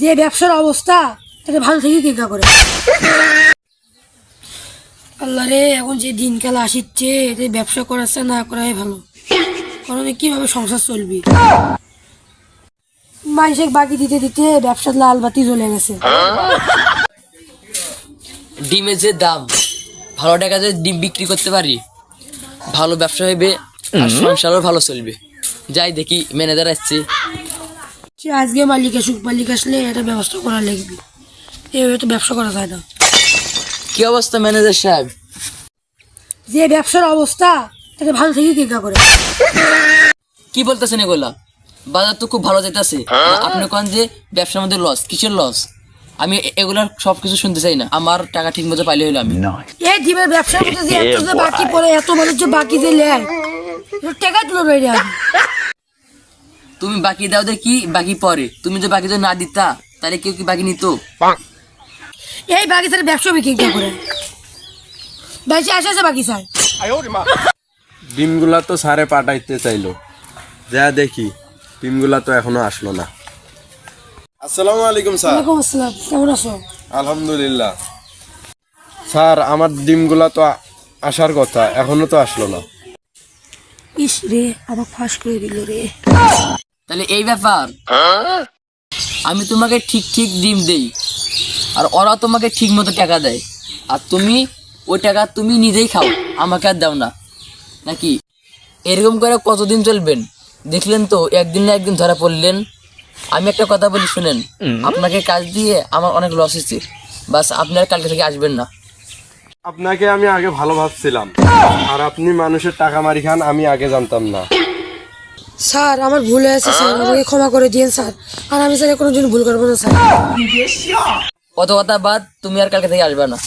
যে ব্যবসার অবস্থা তাতে ভালো থেকে চিন্তা করে। আল্লাহ রে, এখন যে দিনকাল আসিচ্ছে এতে ব্যবসা করাচ্ছে না করাই ভালো, কারণ কিভাবে সংসার চলবি। মানুষের বাকি দিতে দিতে ব্যবসার লাল বাতি জ্বলে গেছে। ডিমের যে দাম, ভালো টাকা যদি ডিম বিক্রি করতে পারি ভালো ব্যবসা হইবে আর সংসারও ভালো চলবে। যাই দেখি ম্যানেজার আসছে। সে আজকে মালিক আসুক, মালিক আসলে এটা ব্যবস্থা করা লাগবে, এভাবে তো ব্যবসা করা যায় না। কি অবস্থা ম্যানেজার সাহেব? যে ব্যবসার অবস্থা তাতে ভালো থেকে চিন্তা করে। কি বলতেছেন এগুলা? বাজার তো খুব ভালো যাইতেছে, আপনি কোন যে ব্যবসার মধ্যে লস? কিসের লস? আমি এগুলার সবকিছু শুনতে চাই না, আমার টাকা ঠিক মতো পাইলে হইলো। আমি এই ডিমের ব্যবসার মধ্যে যে এত যে বাকি পড়ে, এত মানুষ যে বাকি যে নেয়, টাকা তুলো রয়ে যাবে। তুমি বাকি দাও দেখি বাকি পরে, তুমি যে বাকি যদি না দিতা তাহলে কেউ কি বাকি নিত? এই বাকি স্যার ব্যবসা বিক্রি করে বেশি আসে বাকি স্যার। ডিমগুলা তো স্যারে পাঠাইতে চাইলো, যা দেখি ডিমগুলা তো এখনো আসলো না। আসসালামু আলাইকুম স্যার। ওয়ালাইকুম আসসালাম, কেমন আছো? আলহামদুলিল্লাহ। স্যার আমার ডিমগুলা তো আসার কথা, এখনো তো আসলো না। ইস রে, আবার ফাঁস করে দিল রে। তাহলে এই ব্যাপার, আমি তোমাকে ঠিক ঠিক ডিম দেই আর ওরা তোমাকে ঠিক মতো টাকা দেয়, আর তুমি ওই টাকা তুমি নিজেই খাও, আমাকে আর দাও না নাকি? এরকম করে কতদিন চলবেন? দেখলেন তো একদিন না একদিন ধরা পড়লেন। আমি একটা কথা বলি শুনেন, আপনাকে কাজ দিয়ে আমার অনেক লস হয়েছে, বাস আপনি আর কালকে থেকে আসবেন না। আপনাকে আমি আগে ভালো ভাবছিলাম, আর আপনি মানুষের টাকা মারি খান আমি আগে জানতাম না। স্যার আমার ভুল হয়েছে স্যার, আমাকে ক্ষমা করে দিন স্যার, আর আমি স্যার কোনোদিন ভুল করবো না স্যার। কত কথা বাদ, তুমি আর কালকে থেকে আসবে না।